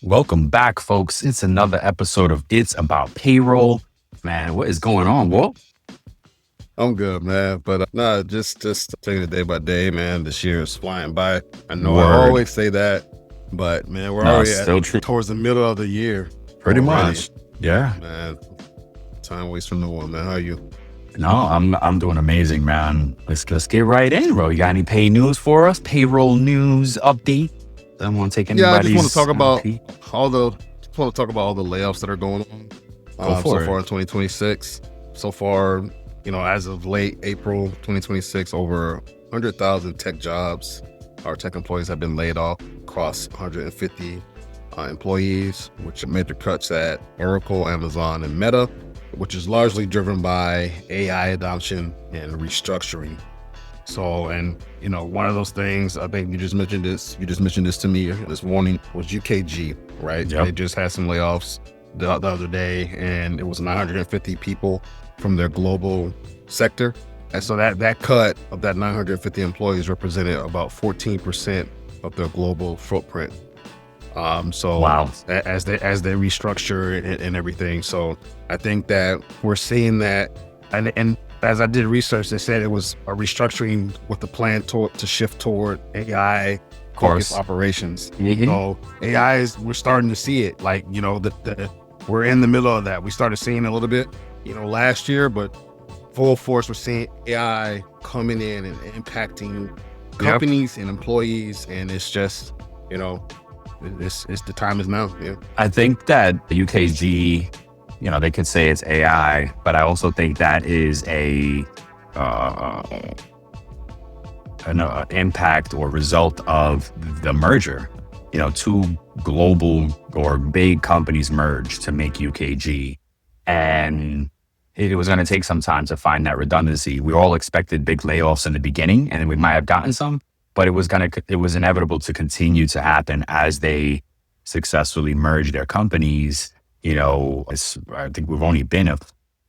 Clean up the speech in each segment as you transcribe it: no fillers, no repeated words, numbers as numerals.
Welcome back, folks. It's another episode of It's About Payroll. Man, what is going on, Walt? I'm good, man. But nah, just taking it day by day, man. This year is flying by. I know I Word. always say that, but man, we're No, already still true. towards the middle of the year. Pretty already. much. Yeah. Man. Time waits for no one, man. How are you? No, I'm doing amazing, man. Let's get right in, bro. You got any pay news for us? Payroll news update? Don't want to take Yeah, I anybody's. just want to talk about pay- all the all the layoffs that are going on Go for so it. far in 2026. So far, as of late April 2026, over 100,000 tech jobs or tech employees have been laid off across 150 employees, which major cuts at Oracle, Amazon, and Meta, which is largely driven by AI adoption and restructuring. So, and one of those things, I think you just mentioned this to me this morning, was UKG, right? Yep. They just had some layoffs the other day, and it was 950 people from their global sector. And so that cut of that 950 employees represented about 14% of their global footprint. So Wow. as they restructure and everything. So I think that we're seeing that, and as I did research, they said it was a restructuring with the plan to shift toward AI focused operations. Mhm. So AI we're starting to see it. Like, we're in the middle of that. We started seeing it a little bit, last year, but full force, we're seeing AI coming in and impacting companies and employees. And it's just, it's the time is now. Yeah. I think that the UKG, they could say it's AI, but I also think that is an impact or result of the merger. Two global or big companies merged to make UKG, and it was going to take some time to find that redundancy. We all expected big layoffs in the beginning, and we might have gotten some, but it was inevitable to continue to happen as they successfully merged their companies. I think we've only been a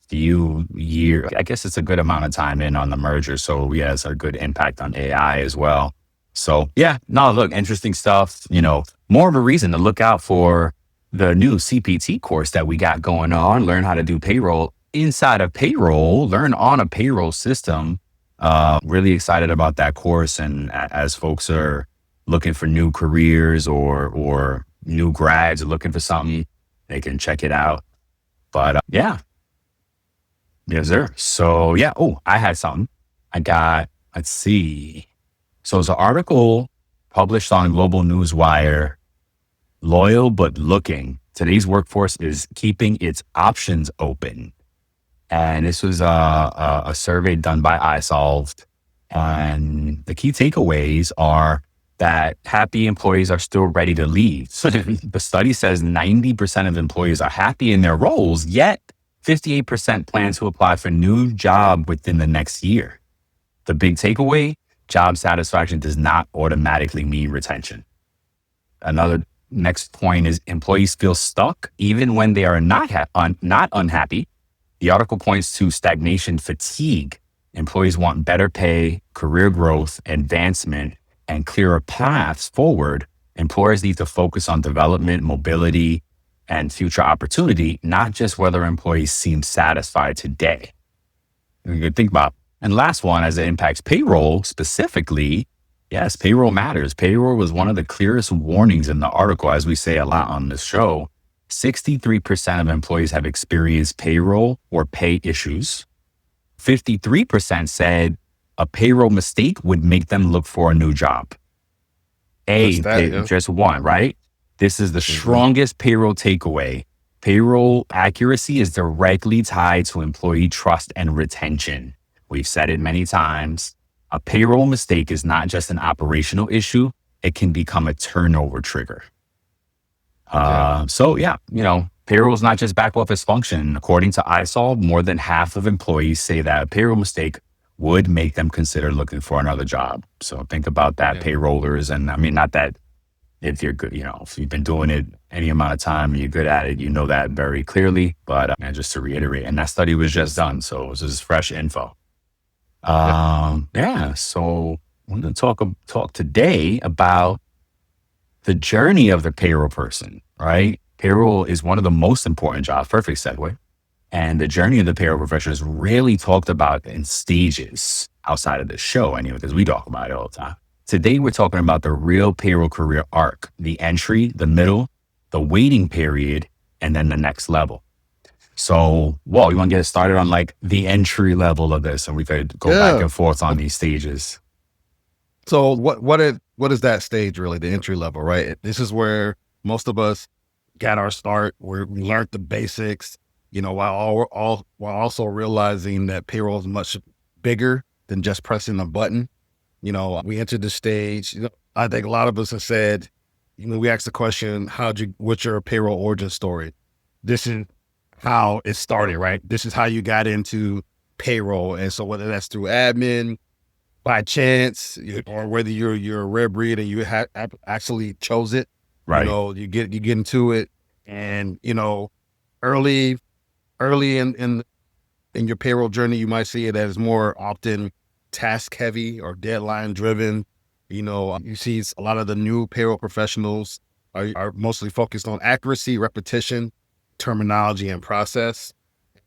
few years. I guess it's a good amount of time in on the merger. So yeah, it's a good impact on AI as well. So yeah, no, look, interesting stuff. More of a reason to look out for the new CPT course that we got going on. Learn how to do payroll inside of payroll. Learn on a payroll system. Really excited about that course. And as folks are looking for new careers or new grads are looking for something, they can check it out. But yeah. Yes, sir. So yeah. Oh, I had something. Let's see. So it's an article published on Global Newswire. Loyal but looking. Today's workforce is keeping its options open. And this was a survey done by iSolved. And the key takeaways are that happy employees are still ready to leave. So the study says 90% of employees are happy in their roles, yet 58% plan to apply for a new job within the next year. The big takeaway, job satisfaction does not automatically mean retention. Another next point is employees feel stuck even when they are not unhappy. The article points to stagnation fatigue. Employees want better pay, career growth, advancement, and clearer paths forward. Employers need to focus on development, mobility, and future opportunity, not just whether employees seem satisfied today. You can think about. And last one, as it impacts payroll specifically, yes, payroll matters. Payroll was one of the clearest warnings in the article, as we say a lot on this show. 63% of employees have experienced payroll or pay issues. 53% said a payroll mistake would make them look for a new job. Just one, right? This is the strongest payroll takeaway. Payroll accuracy is directly tied to employee trust and retention. We've said it many times. A payroll mistake is not just an operational issue. It can become a turnover trigger. So yeah, payroll is not just back office function. According to iSolve, more than half of employees say that a payroll mistake would make them consider looking for another job. So think about that, payrollers. And I mean, not that if you're good, if you've been doing it any amount of time, you're good at it, you know that very clearly. But just to reiterate, and that study was just done. So this is fresh info. So I'm going to talk today about the journey of the payroll person, right? Payroll is one of the most important jobs. Perfect segue. And the journey of the payroll professional is rarely talked about in stages outside of the show, anyway, because we talk about it all the time. Today, we're talking about the real payroll career arc, the entry, the middle, the waiting period, and then the next level. So, Walt, you want to get started on like the entry level of this, and we could go back Yeah. and forth on these stages. So what is that stage really? The entry level, right? This is where most of us got our start, where we learned the basics, while also realizing that payroll is much bigger than just pressing a button. We entered the stage. I think a lot of us have said, we asked the question, what's your payroll origin story? This is how it started, right? This is how you got into payroll. And so whether that's through admin, by chance, or whether you're a rare breed and you actually chose it, Right. you get into it, and early early in your payroll journey, you might see it as more often task heavy or deadline driven. You see a lot of the new payroll professionals are mostly focused on accuracy, repetition, terminology, and process.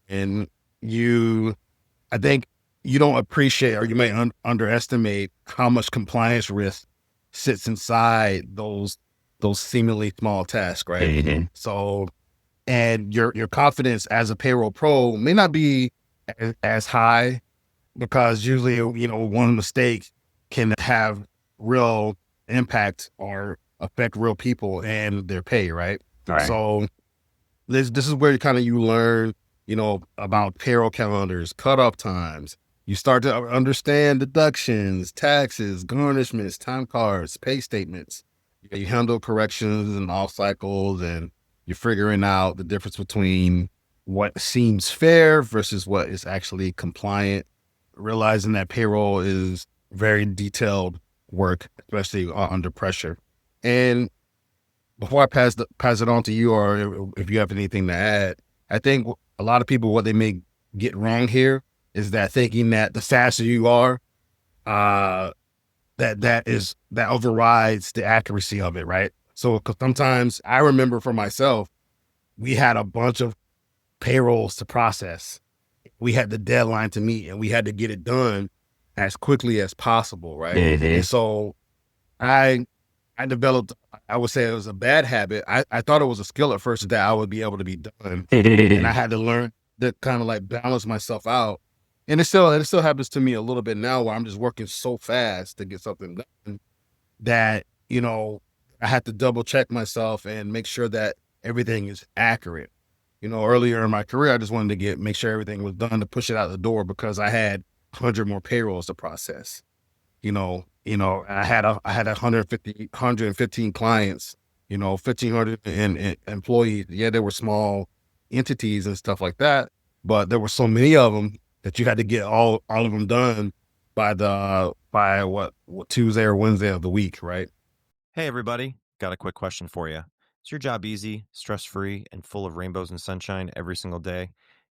And I think you don't appreciate, or you may underestimate how much compliance risk sits inside those seemingly small tasks, right? Mhm. So, and your confidence as a payroll pro may not be as high, because usually, one mistake can have real impact or affect real people and their pay, right? Right. So this is where you learn, about payroll calendars, cutoff times. You start to understand deductions, taxes, garnishments, time cards, pay statements. You handle corrections and off cycles, and you're figuring out the difference between what seems fair versus what is actually compliant. Realizing that payroll is very detailed work, especially under pressure. And before I pass it on to you, or if you have anything to add, I think a lot of people, what they may get wrong here is that thinking that the faster you are, uh, that overrides the accuracy of it, right? So 'cause sometimes I remember for myself, we had a bunch of payrolls to process. We had the deadline to meet, and we had to get it done as quickly as possible, right? And Mhm. so I I developed, I would say it was a bad habit. I thought it was a skill at first that I would be able to be done. And I had to learn to kind of like balance myself out. And it still happens to me a little bit now, where I'm just working so fast to get something done that, I had to double check myself and make sure that everything is accurate. Earlier in my career, I just wanted to make sure everything was done to push it out the door, because I had 100 more payrolls to process. I had 115 clients, 1,500 employees. Yeah, there were small entities and stuff like that, but there were so many of them that you had to get all of them done by what Tuesday or Wednesday of the week, right? Hey, everybody. Got a quick question for you. Is your job easy, stress free, and full of rainbows and sunshine every single day?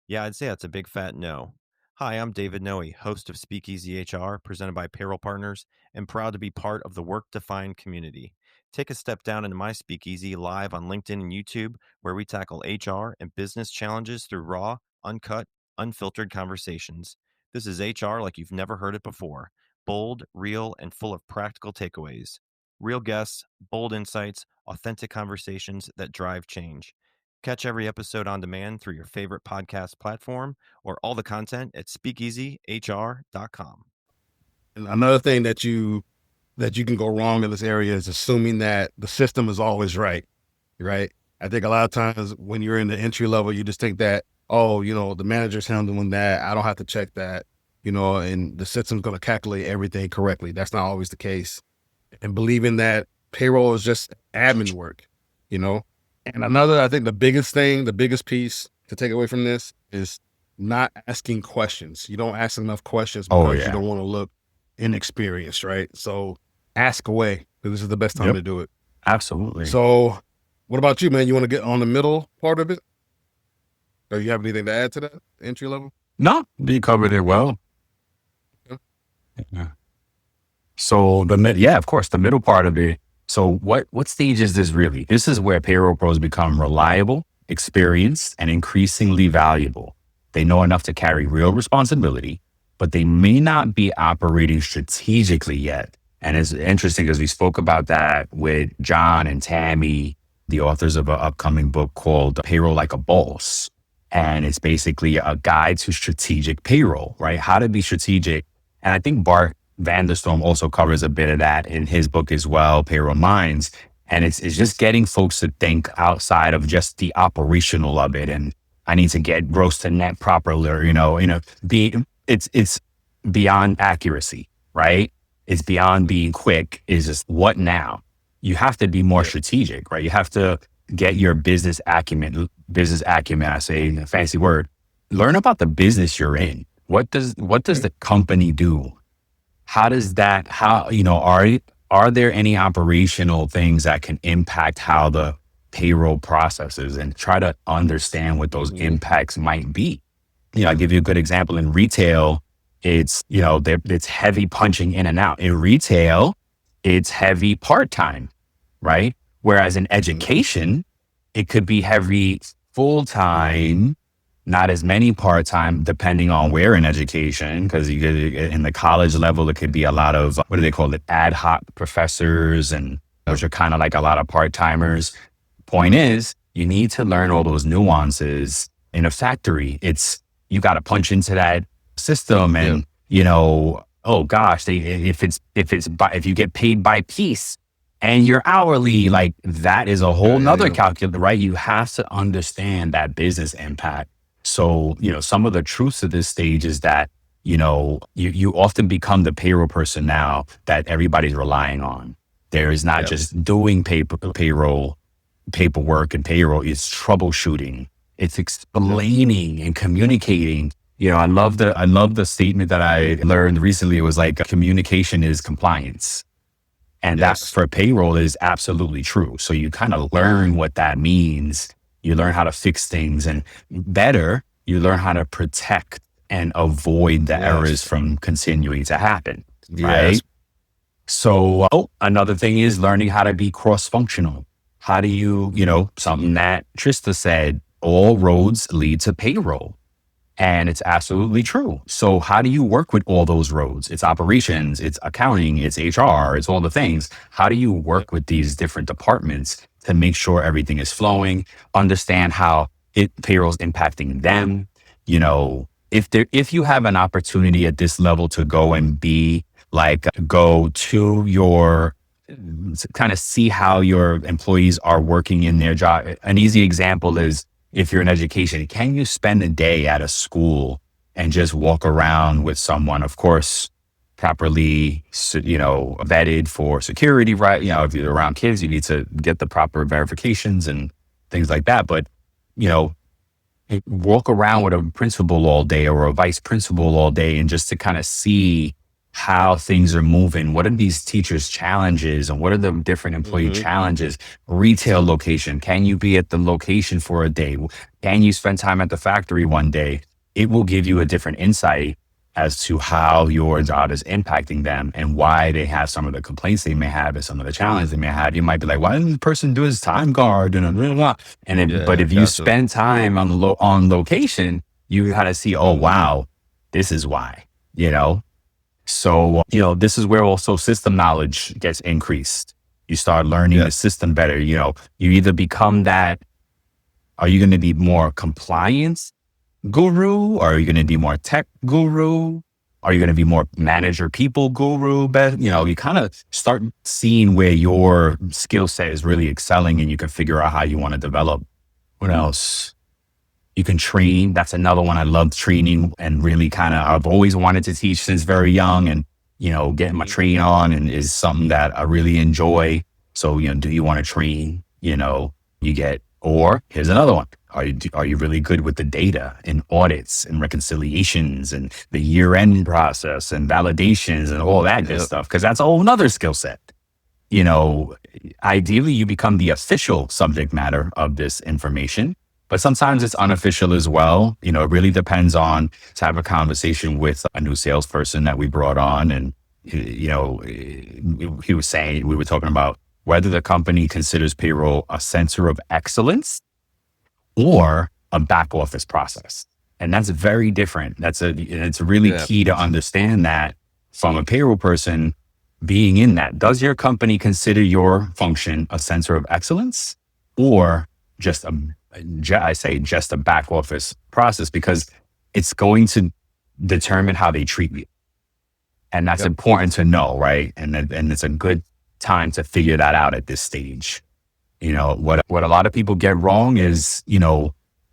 Yeah, I'd say that's a big fat no. Hi, I'm David Noe, host of Speakeasy HR, presented by Payroll Partners, and proud to be part of the Work Defined community. Take a step down into my Speakeasy live on LinkedIn and YouTube, where we tackle HR and business challenges through raw, uncut, unfiltered conversations. This is HR like you've never heard it before, bold, real, and full of practical takeaways. Real guests, bold insights, authentic conversations that drive change. Catch every episode on demand through your favorite podcast platform or all the content at speakeasyhr.com. And another thing that you can go wrong in this area is assuming that the system is always right. Right? I think a lot of times when you're in the entry level, you just think that, oh, the manager's handling that. I don't have to check that, and the system's going to calculate everything correctly. That's not always the case. And believing that payroll is just admin work, you know? And I think the biggest piece to take away from this is not asking questions. You don't ask enough questions Oh because you yeah. don't want to look inexperienced, right? So ask away, because this is the best time Yep. to do it. Absolutely. So what about you, man? You want to get on the middle part of it? Or you have anything to add to that entry level? No, you covered it well. Yeah. Yeah. So yeah, of course, the middle part of it So what stage is this really? This is where payroll pros become reliable, experienced, and increasingly valuable. They know enough to carry real responsibility, but they may not be operating strategically yet. And it's interesting because we spoke about that with John and Tammy, the authors of an upcoming book called Payroll Like a Boss. And it's basically a guide to strategic payroll, right? How to be strategic. And I think Bart Vanderstorm also covers a bit of that in his book as well, Payroll Minds. And it's just getting folks to think outside of just the operational of it. And I need to get gross to net properly, or, it's beyond accuracy, right? It's beyond being quick. Is just what now? You have to be more strategic, right? You have to get your business acumen, I say a fancy word. Learn about the business you're in. What does the company do? How does that, are there any operational things that can impact how the payroll processes, and try to understand what those impacts might be? I'll give you a good example. In retail, it's heavy punching in and out. In retail, it's heavy part-time, right? Whereas in education, it could be heavy full-time, not as many part-time, depending on where in education, because you get in the college level, it could be a lot of, what do they call it? Ad hoc professors, and those are kind of like a lot of part-timers. Point is, you need to learn all those nuances. In a factory, you got to punch into that system, and oh gosh, if you get paid by piece and you're hourly, like that is a whole nother calculus, right? You have to understand that business impact. So, some of the truths of this stage is that, you often become the payroll person now that everybody's relying on. There is not just doing paperwork and payroll, it's troubleshooting. It's explaining and communicating. I love the statement that I learned recently. It was like, communication is compliance. And that for payroll is absolutely true. So you kind of learn what that means. You learn how to fix things, and better, you learn how to protect and avoid the errors from continuing to happen. Right? So another thing is learning how to be cross-functional. How do you, something that Trista said, all roads lead to payroll. And it's absolutely true. So how do you work with all those roads? It's operations, it's accounting, it's HR, it's all the things. How do you work with these different departments to make sure everything is flowing? Understand how payroll's impacting them. If you have an opportunity at this level to go to your, kind of see how your employees are working in their job. An easy example is, if you're in education, can you spend a day at a school and just walk around with someone, of course, properly, vetted for security, right? If you're around kids, you need to get the proper verifications and things like that. But, walk around with a principal all day or a vice principal all day, and just to kind of see how things are moving. What are these teachers' challenges, and what are the different employee challenges? Retail location. Can you be at the location for a day? Can you spend time at the factory one day? It will give you a different insight as to how your job is impacting them and why they have some of the complaints they may have and some of the challenges they may have. You might be like, why didn't the person do his time card? And blah, blah, blah. But if you spend time on location, you kind of see, oh, wow, this is why, So, this is where also system knowledge gets increased. You start learning the system better. You either become that, are you going to be more compliance guru? Or are you going to be more tech guru? Are you going to be more manager people guru? You kind of start seeing where your skill set is really excelling, and you can figure out how you want to develop. What else? You can train. That's another one. I love training, and really I've always wanted to teach since very young, and, getting my train on and is something that I really enjoy. So, do you want to train? Or here's another one. Are you really good with the data and audits and reconciliations and the year-end process and validations and all that good stuff? Because that's a whole nother skill set. Ideally you become the official subject matter of this information, but sometimes it's unofficial as well. It really depends on, to have a conversation with a new salesperson that we brought on, and he was saying, we were talking about whether the company considers payroll a center of excellence or a back office process. And that's very different. It's really Yeah. key to understand that from a payroll person being in that. Does your company consider your function a center of excellence or just just a back office process? Because it's going to determine how they treat you. And that's Yep. important to know, right? And it's a good time to figure that out at this stage. What a lot of people get wrong is,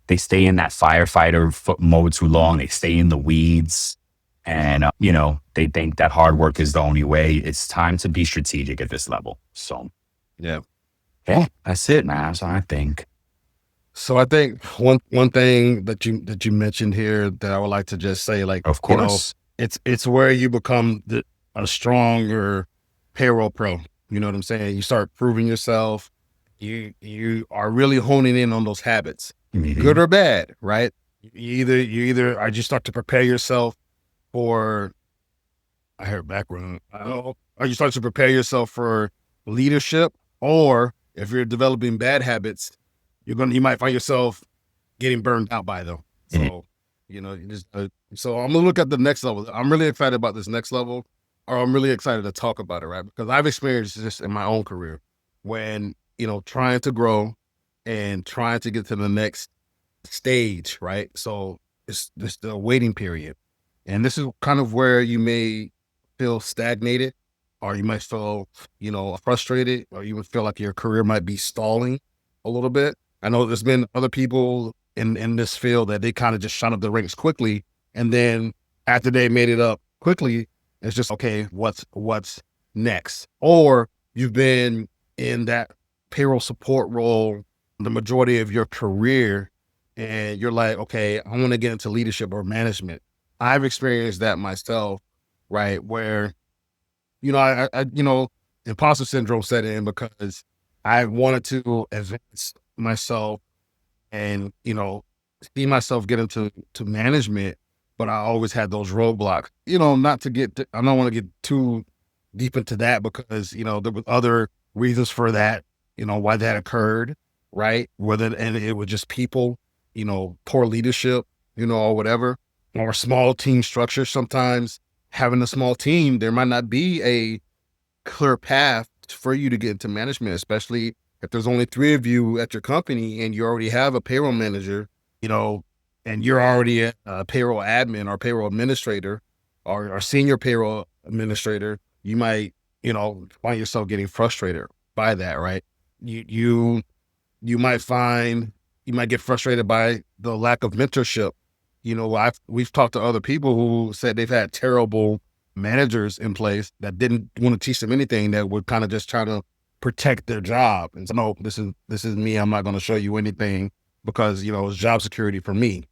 they stay in that firefighter mode too long. They stay in the weeds and, they think that hard work is the only way. It's time to be strategic at this level. So, Yeah. yeah, that's it, man. That's what I think. So I think one thing that you mentioned here that I would like to just say, like, Of course. it's where you become a stronger payroll pro. You know what I'm saying? You start proving yourself. You are really honing in on those habits, Mhm. good or bad, right? You either or you start to prepare yourself for. I heard background. Or you start to prepare yourself for leadership, or if you're developing bad habits, you might find yourself getting burned out by them. Mhm. So, so I'm gonna look at the next level. I'm really excited about this next level, or I'm really excited to talk about it, right? Because I've experienced this in my own career when, trying to grow and trying to get to the next stage, right? So it's the waiting period. And this is kind of where you may feel stagnated, or you might feel, frustrated, or you would feel like your career might be stalling a little bit. I know there's been other people in this field that they kind of just shot up the ranks quickly. And then after they made it up quickly, it's just, okay, what's next? Or you've been in that payroll support role the majority of your career, and you're like, okay, I want to get into leadership or management. I've experienced that myself, right? Where, imposter syndrome set in because I wanted to advance myself and, see myself get into management, but I always had those roadblocks, I don't want to get too deep into that because, there was other reasons for that, why that occurred, right? And it was just people, poor leadership, or whatever, or small team structure. Sometimes having a small team, there might not be a clear path for you to get into management, especially if there's only 3 of you at your company and you already have a payroll manager, and you're already a payroll admin or payroll administrator or senior payroll administrator. You might, find yourself getting frustrated by that, right? You you might get frustrated by the lack of mentorship. We've talked to other people who said they've had terrible managers in place that didn't want to teach them anything, that would kind of just try to protect their job. And so, no, this is me. I'm not going to show you anything because, it's job security for me.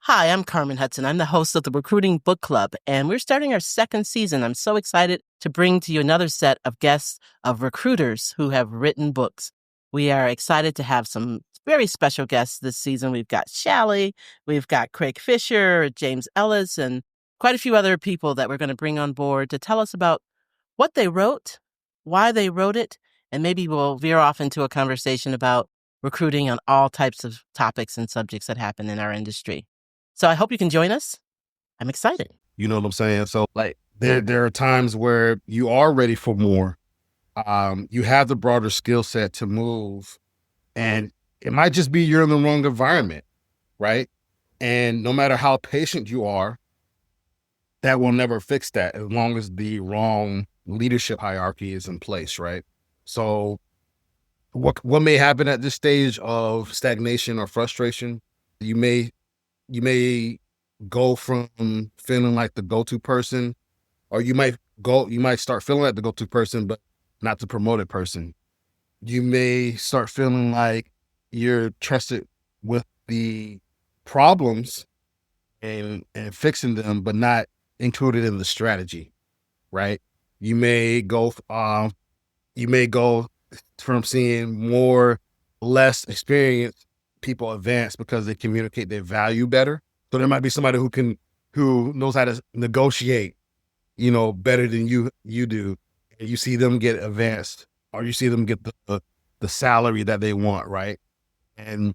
Hi, I'm Carmen Hudson. I'm the host of the Recruiting Book Club, and we're starting our 2nd season. I'm so excited to bring to you another set of guests of recruiters who have written books. We are excited to have some very special guests this season. We've got Shally, we've got Craig Fisher, James Ellis, and quite a few other people that we're going to bring on board to tell us about what they wrote, why they wrote it, and maybe we'll veer off into a conversation about recruiting on all types of topics and subjects that happen in our industry. So I hope you can join us. I'm excited. You know what I'm saying? So, like, there are times where you are ready for more. You have the broader skill set to move, and it might just be you're in the wrong environment, right? And no matter how patient you are, that will never fix that as long as the wrong leadership hierarchy is in place, right? So what may happen at this stage of stagnation or frustration, you may go from feeling like the go-to person, or you might start feeling like the go-to person, but not the promoted person. You may start feeling like you're trusted with the problems and fixing them, but not included in the strategy, right? You may go from seeing less experienced people advance because they communicate their value better. So there might be somebody who knows how to negotiate, better than you do. And you see them get advanced or you see them get the salary that they want, right? And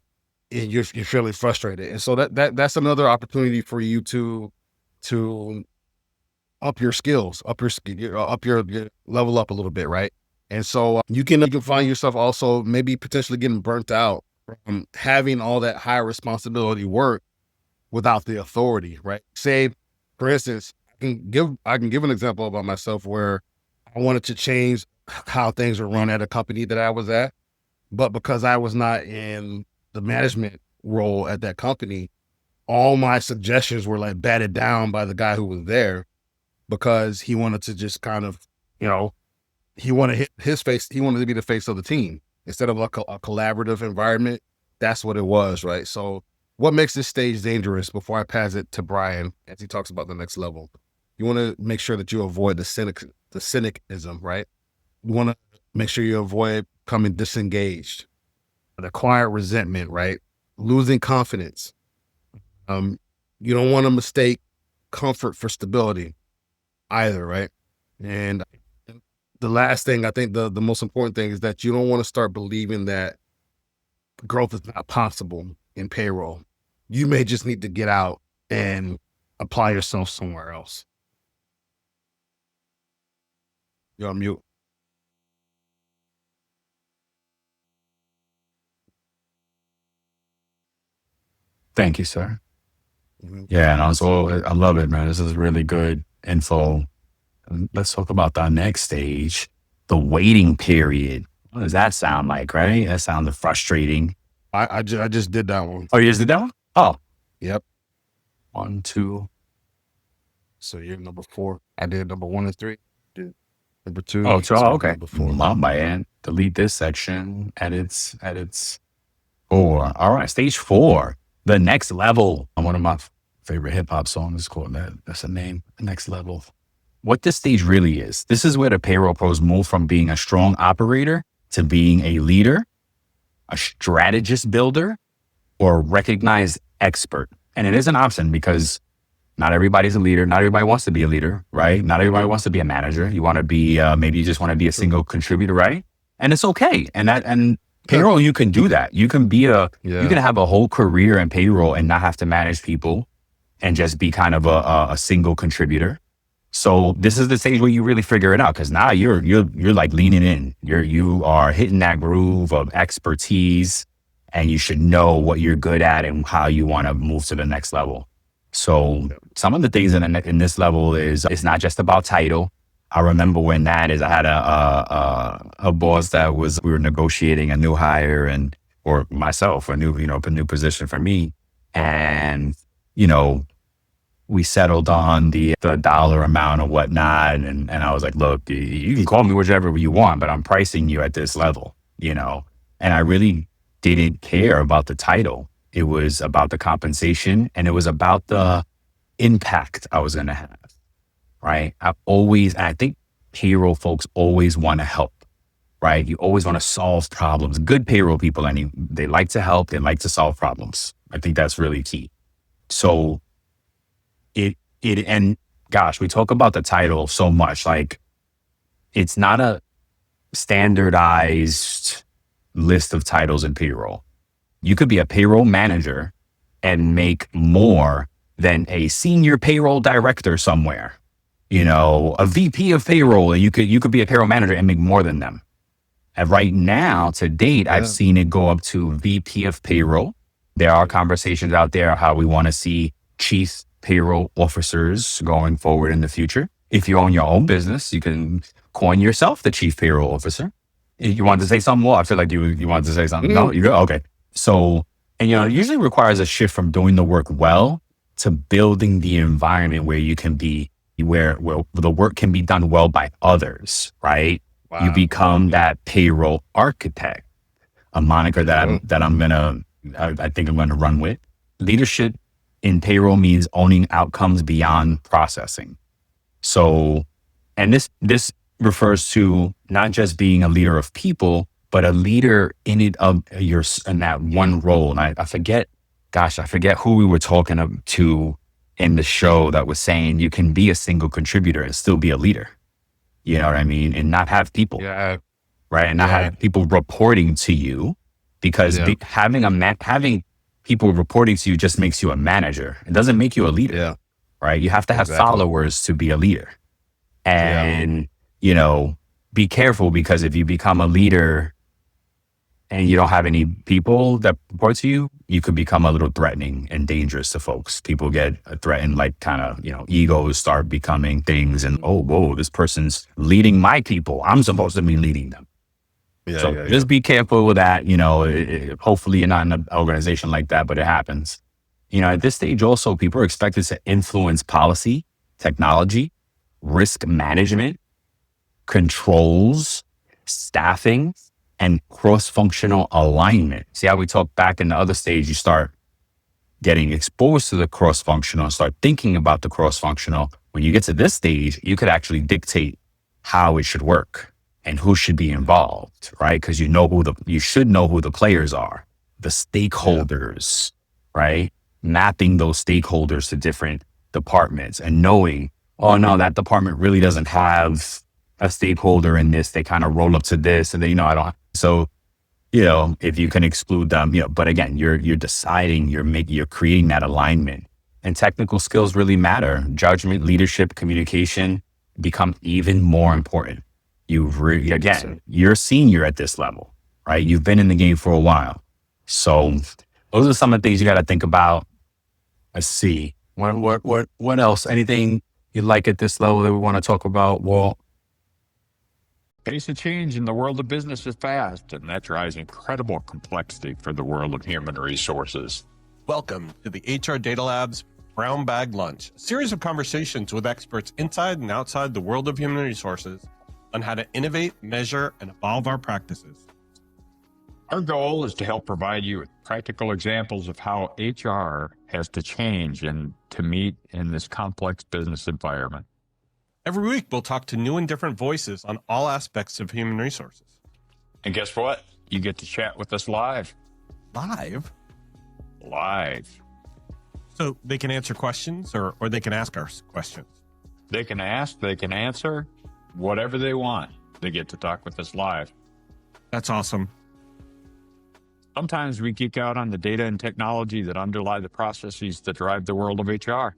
you're fairly frustrated. And so that's another opportunity for you to up your skills, up your level up a little bit, right? And so you can find yourself also maybe potentially getting burnt out from having all that high responsibility work without the authority, right? Say, for instance, I can give an example about myself where I wanted to change how things were run at a company that I was at, but because I was not in the management role at that company, all my suggestions were like batted down by the guy who was there because he wanted to just kind of, he wanted he wanted to be the face of the team instead of like a collaborative environment. That's what it was, right? So what makes this stage dangerous, before I pass it to Brian, as he talks about the next level, you want to make sure that you avoid the cynicism, right? You want to make sure you avoid becoming disengaged, the quiet resentment, right? Losing confidence. You don't want to mistake comfort for stability either, right? And the last thing, I think the most important thing, is that you don't want to start believing that growth is not possible in payroll. You may just need to get out and apply yourself somewhere else. You're on mute. Thank you, sir. Mm-hmm. Yeah, and also I love it, man. This is really good info. Let's talk about the next stage, the waiting period. What does that sound like, right? That sounds frustrating. I just did that one. Oh, you just did that one? Oh. Yep. 1, 2. So you're number 4. I did number 1 and 3. Did number 2. Oh, so okay. Number 4. My bad. Delete this section. Edits. 4. All right. Stage 4, the next level. One of my favorite hip hop songs is called that. That's the name. The next level. What this stage really is, this is where the payroll pros move from being a strong operator to being a leader, a strategist builder, or a recognized expert. And it is an option because not everybody's a leader. Not everybody wants to be a leader, right? Not everybody wants to be a manager. You want to be, maybe you just want to be a single contributor, right? And it's okay. And payroll, you can do that. You can be you can have a whole career in payroll and not have to manage people and just be kind of a single contributor. So this is the stage where you really figure it out, because now you're like leaning in. You are hitting that groove of expertise, and you should know what you're good at and how you want to move to the next level. So some of the things in this level is, it's not just about title. I remember when I had a boss that we were negotiating a new hire or myself, a new position for me. And, we settled on the dollar amount or whatnot. And I was like, look, you can call me whichever you want, but I'm pricing you at this level, And I really didn't care about the title. It was about the compensation, and it was about the impact I was going to have, right? I think payroll folks always want to help, right? You always want to solve problems. Good payroll people, they like to help. They like to solve problems. I think that's really key. So and gosh, we talk about the title so much. Like, it's not a standardized list of titles in payroll. You could be a payroll manager and make more than a senior payroll director somewhere, a VP of payroll, and you could be a payroll manager and make more than them. And right now, to date, I've seen it go up to VP of payroll. There are conversations out there how we want to see chief payroll officers going forward in the future. If you own your own business, you can coin yourself the chief payroll officer. If you want to say something more, I feel like you wanted to say something. No, you go. Okay. So, and it usually requires a shift from doing the work well to building the environment where you can be, where the work can be done well by others, right? Wow. You become that payroll architect, a moniker that I think I'm gonna run with. Leadership in payroll means owning outcomes beyond processing. So, and this refers to not just being a leader of people, but a leader in that one role. And I forget who we were talking to in the show that was saying you can be a single contributor and still be a leader. You know what I mean? And not have people. Yeah. right? And not having people reporting to you, because having people reporting to you just makes you a manager. It doesn't make you a leader, right? You have to have followers to be a leader. And, you know, be careful, because if you become a leader and you don't have any people that report to you, you could become a little threatening and dangerous to folks. People get threatened, like kind of, you know, egos start becoming things, and, oh, whoa, this person's leading my people. I'm supposed to be leading them. Just be careful with that. You know, hopefully you're not in an organization like that, but it happens. You know, at this stage also, people are expected to influence policy, technology, risk management, controls, staffing, and cross-functional alignment. See how we talked back in the other stage, you start getting exposed to the cross-functional, start thinking about the cross-functional. When you get to this stage, you could actually dictate how it should work and who should be involved, right? Because you should know who the players are, the stakeholders, right? Mapping those stakeholders to different departments and knowing, oh no, that department really doesn't have a stakeholder in this. They kind of roll up to this, and then, you know, I don't. So, you know, if you can exclude them, you know, but again, you're deciding, you're creating that alignment, and technical skills really matter. Judgment, leadership, communication become even more important. You're senior at this level, right? You've been in the game for a while. So those are some of the things you got to think about. Let's see. What else? Anything you like at this level that we want to talk about, Walt? Pace of change in the world of business is fast, and that drives incredible complexity for the world of human resources. Welcome to the HR Data Lab's Brown Bag Lunch, a series of conversations with experts inside and outside the world of human resources on how to innovate, measure, and evolve our practices. Our goal is to help provide you with practical examples of how HR has to change and to meet in this complex business environment. Every week, we'll talk to new and different voices on all aspects of human resources. And guess what? You get to chat with us live. Live? Live. So they can answer questions or they can ask us questions. They can ask, they can answer, whatever they want. They get to talk with us live. That's awesome. Sometimes we geek out on the data and technology that underlie the processes that drive the world of HR.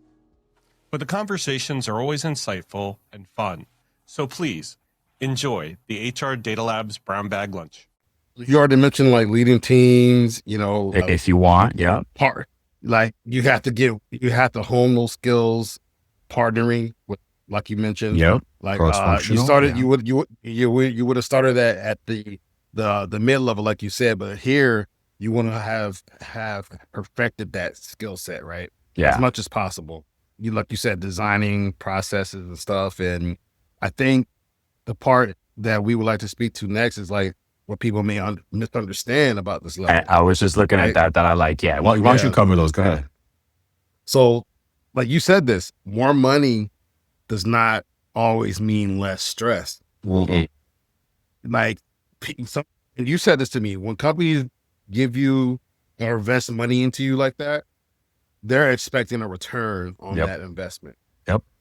But the conversations are always insightful and fun. So please enjoy the HR Data Lab's Brown Bag Lunch. You already mentioned like leading teams, you know, If you want, like you have to hone those skills, partnering with, like you mentioned, like you started, you would have started that at the mid level, like you said, but here you want to have perfected that skill set, right? As much as possible. Like you said, designing processes and stuff. And I think the part that we would like to speak to next is like what people may misunderstand about this level. I was just looking at that I like, why don't you cover those? Go ahead. So like you said, more money does not always mean less stress. Mm-hmm. Like, and you said this to me, when companies give you or invest money into you like that, they're expecting a return on that investment.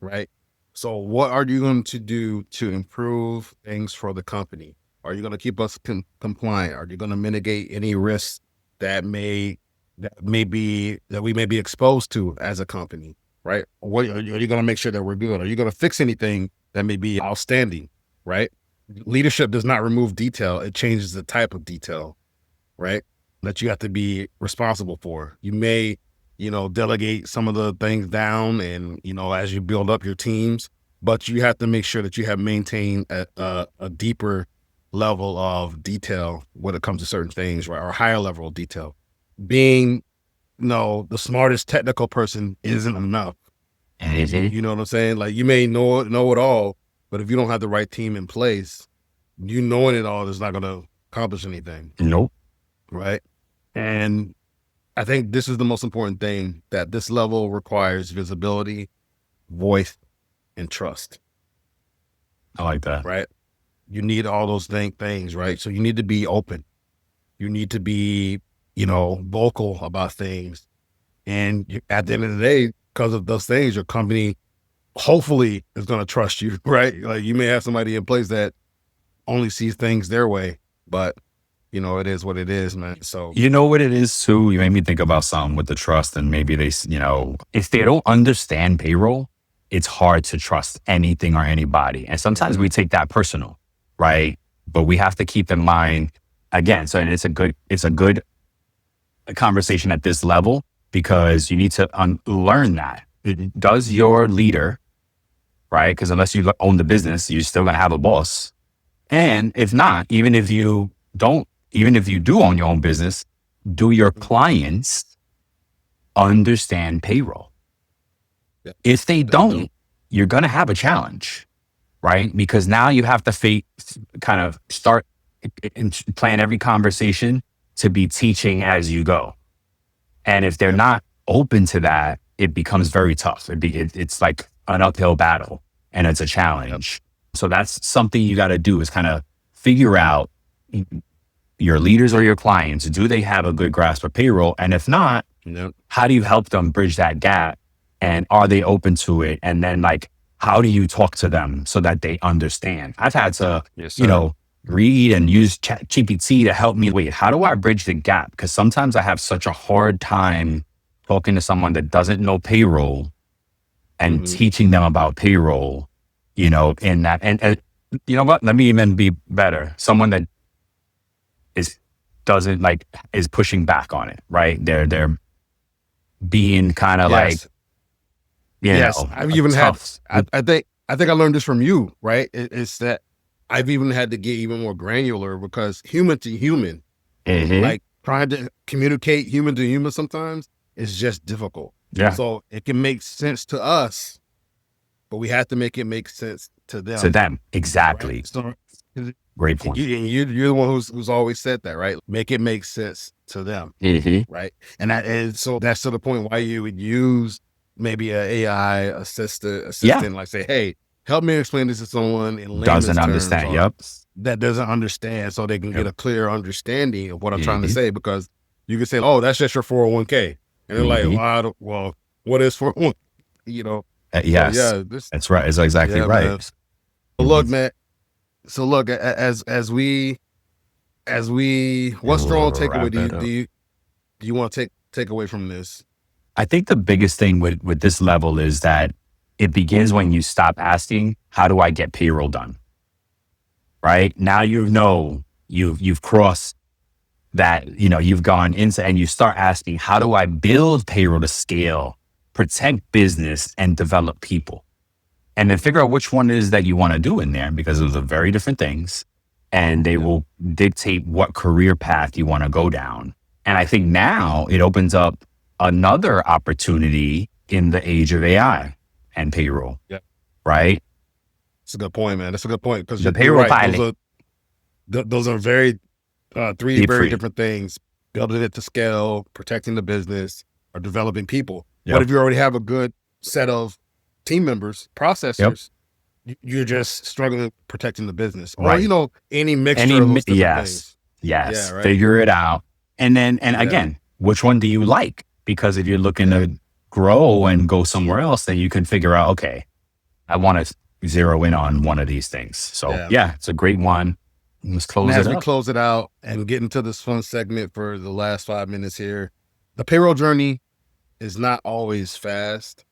Right. So what are you going to do to improve things for the company? Are you going to keep us compliant? Are you going to mitigate any risks that we may be exposed to as a company? Right. What are you going to make sure that we're good? Are you going to fix anything that may be outstanding? Right. Leadership does not remove detail. It changes the type of detail, right? That you have to be responsible for. You may, delegate some of the things down and, as you build up your teams, but you have to make sure that you have maintained a deeper level of detail when it comes to certain things, right? Or higher level of detail. Being, the smartest technical person isn't enough. You know what I'm saying? Like you may know it all, but if you don't have the right team in place, you knowing it all is not going to accomplish anything. Nope. Right. And I think this is the most important thing, that this level requires visibility, voice, and trust. I like that. Right. You need all those things, right? So you need to be open. You need to be, vocal about things. And at the end of the day, because of those things, your company hopefully is going to trust you, right? Like you may have somebody in place that only see things their way, but you know, it is what it is, man. So You know what it is too? You made me think about something with the trust, and maybe they, if they don't understand payroll, it's hard to trust anything or anybody. And sometimes we take that personal, right? But we have to keep in mind again. So, and it's a good conversation at this level, because you need to learn that. Does your leader, right? Because unless you own the business, you're still going to have a boss. And if not, even if you do own your own business, do your clients understand payroll? Yeah. If they don't, you're going to have a challenge, right? Because now you have to kind of start and plan every conversation to be teaching as you go. And if they're not open to that, it becomes very tough. It's like an uphill battle, and it's a challenge. So that's something you got to do, is kind of figure out your leaders or your clients, do they have a good grasp of payroll? And if not, how do you help them bridge that gap? And are they open to it? And then how do you talk to them so that they understand? I've had to, read and use ChatGPT to help me. Wait, how do I bridge the gap? Because sometimes I have such a hard time talking to someone that doesn't know payroll and teaching them about payroll, in that. And you know what? Let me even be better. Someone that is pushing back on it, right? They're being kind of I've even tough. I think I learned this from you, right? It's that I've even had to get even more granular, because human to human, like trying to communicate human to human sometimes is just difficult. Yeah. So it can make sense to us, but we have to make it make sense to them. Exactly. Right? So, great point. You're the one who's always said that, right? Make it make sense to them, right? And so that's to the point why you would use maybe an AI assistant, like say, hey, help me explain this to someone in layman's doesn't understand. That doesn't understand, so they can get a clear understanding of what I'm trying to say. Because you can say, oh, that's just your 401k, and they're like, well, what is 401? Yes, so, that's right. It's exactly right. Man. So look, man. So look, as we, what strong takeaway do you want to take away from this? I think the biggest thing with this level is that it begins when you stop asking, how do I get payroll done? Right? Now you've crossed that, you've gone into, and you start asking, how do I build payroll to scale, protect business, and develop people? And then figure out which one it is that you want to do in there, because those are very different things, and they will dictate what career path you want to go down. And I think now it opens up another opportunity in the age of AI and payroll. Right? That's a good point, man. That's a good point, because the payroll pilot. Those are three very different things: building it to scale, protecting the business, or developing people. What if you already have a good set of team members, processors? You're just struggling protecting the business, or any mixture of those different things. Yes, right? Figure it out, and then again, which one do you like? Because if you're looking to grow and go somewhere else, then you can figure out, okay, I want to zero in on one of these things. So it's a great one. Let's close it up. As we close it out and get into this fun segment for the last 5 minutes here, the payroll journey is not always fast,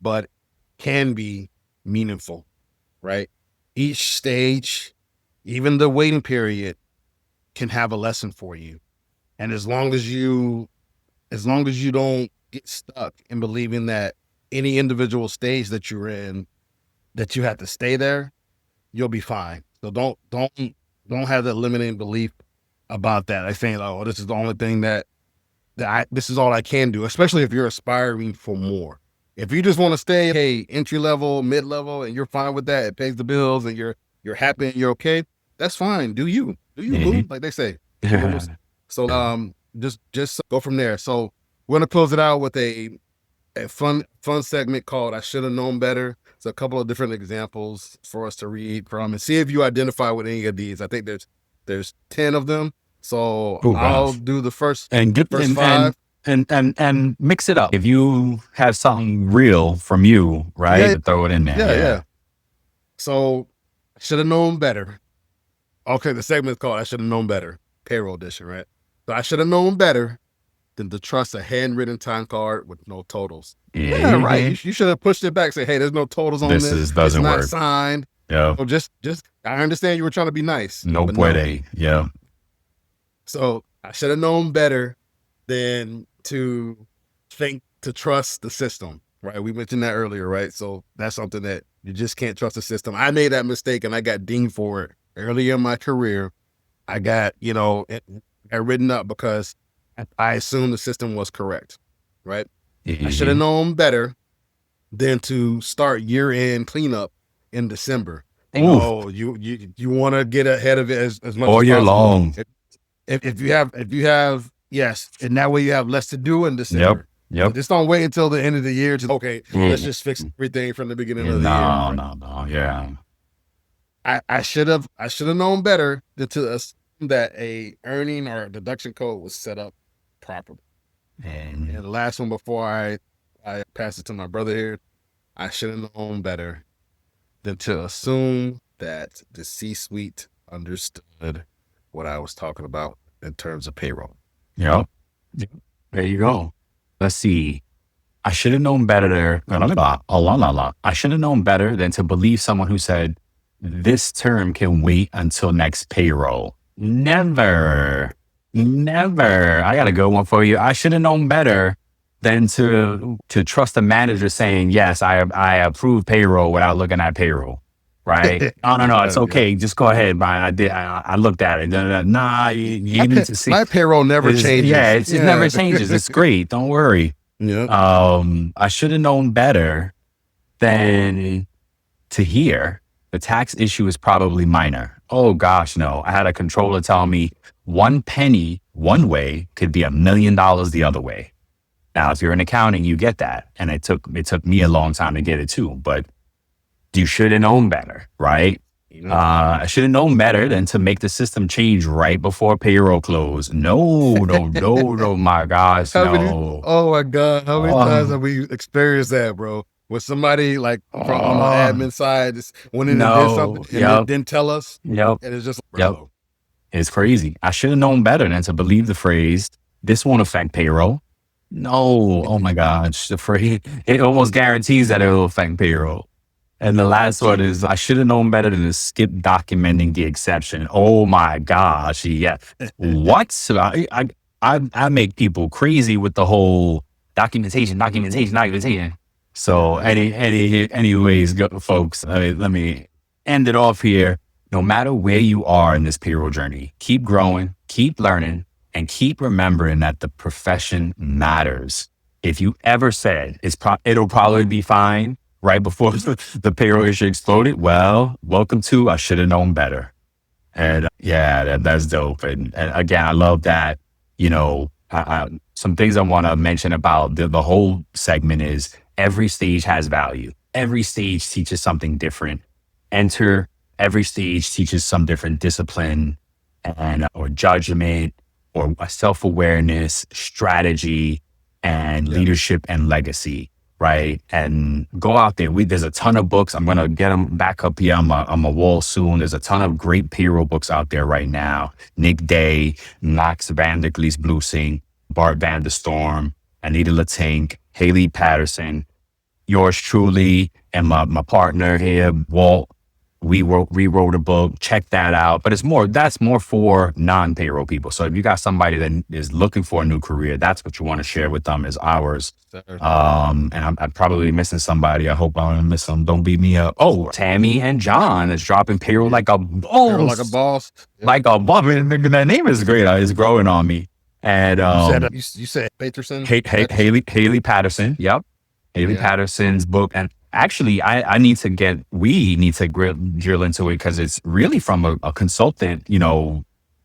but can be meaningful, right? Each stage, even the waiting period, can have a lesson for you. And as long as you don't get stuck in believing that any individual stage that you're in, that you have to stay there, you'll be fine. So don't have that limiting belief about that. I think, oh, this is the only thing this is all I can do, especially if you're aspiring for more. If you just want to stay, hey, entry level, mid level, and you're fine with that, it pays the bills, and you're happy and you're okay, that's fine. Do you, boo, like they say. So just go from there. So we're gonna close it out with a fun segment called "I Should Have Known Better." It's a couple of different examples for us to read from and see if you identify with any of these. I think there's 10 of them. So I'll do the first first 5. And mix it up. If you have something real from you, right? Throw it in there. Yeah. So, should have known better. Okay, the segment is called I Should Have Known Better, Payroll Edition, right? So I should have known better than to trust a handwritten time card with no totals. Yeah, right. You should have pushed it back, say, hey, there's no totals on this. Doesn't it's not work. signed. Yeah. So just I understand you were trying to be nice. No but puede. Yeah. So I should have known better than to trust the system, right? We mentioned that earlier, right? So that's something that you just can't trust the system. I made that mistake and I got dinged for it early in my career. I got, it got written up because I assumed the system was correct, right? I should have known better than to start year-end cleanup in December. Oh, you want to get ahead of it as much all as year possible. long. If you have, yes, and that way you have less to do in December. Yep. So just don't wait until the end of the year to let's just fix everything from the beginning of the year. Right? No, yeah. I should have known better than to assume that a earning or a deduction code was set up properly. And the last one before I pass it to my brother here, I should have known better than to assume that the C-suite understood what I was talking about in terms of payroll. Yep. There you go. Let's see. I should have known better there. I should have known better than to believe someone who said, this term can wait until next payroll. Never. I got a good one for you. I should have known better than to trust a manager saying, yes, I approve payroll without looking at payroll. Right? No, it's okay. Just go ahead, Brian. I looked at it. Nah, you need to see. My payroll never changes. Yeah, it never changes. It's great. Don't worry. Yeah. I should have known better than to hear the tax issue is probably minor. Oh gosh, no. I had a controller tell me 1 penny one way could be $1 million the other way. Now, if you're in accounting, you get that. And it took me a long time to get it too, but you should have known better, right? I should have known better than to make the system change right before payroll close. No, my gosh, no. Oh my God, how many times have we experienced that, bro? With somebody like on the admin side just went in and did something and didn't tell us. Yep. And it's just, bro. It's crazy. I should have known better than to believe the phrase, this won't affect payroll. No, oh my gosh, the phrase, it almost guarantees that it will affect payroll. And the last one is, I should have known better than to skip documenting the exception. Oh my gosh, yeah. What? I make people crazy with the whole documentation. So anyways, folks, let me end it off here. No matter where you are in this payroll journey, keep growing, keep learning, and keep remembering that the profession matters. If you ever said it'll probably be fine right before the payroll issue exploded, well, welcome to I should have known better. And that's dope. And again, I love that, some things I want to mention about the whole segment is every stage has value. Every stage teaches something different. Every stage teaches some different discipline or judgment or self-awareness, strategy, and leadership and legacy. Right. And go out there. There's a ton of books. I'm going to get them back up here on my wall soon. There's a ton of great payroll books out there right now. Nick Day, Max van der Glees Bluesing, Bart van der Storm, Anita Latink, Haley Patterson, yours truly, and my partner here, Walt. We rewrote a book. Check that out. But that's more for non-payroll people. So if you got somebody that is looking for a new career, that's what you want to share with them is ours. And I'm probably missing somebody. I hope I don't miss them. Don't beat me up. Oh, Tammy and John is dropping payroll like a boss. Payroll like a boss. Yeah. Like a boss. That name is great. It's growing on me. And you said Patterson? Haley Patterson. Yep. Haley Patterson's book. And actually, we need to drill into it because it's really from a consultant,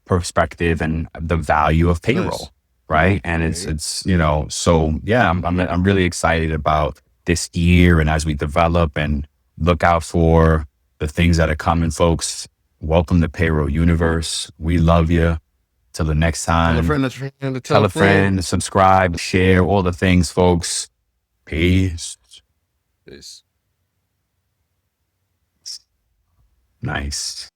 perspective and the value of payroll, right? And it's so yeah, I'm really excited about this year and as we develop and look out for the things that are coming, folks. Welcome to Payroll Universe. We love you. Till the next time. Tell a friend, subscribe, share, all the things, folks. Peace. Peace. Nice.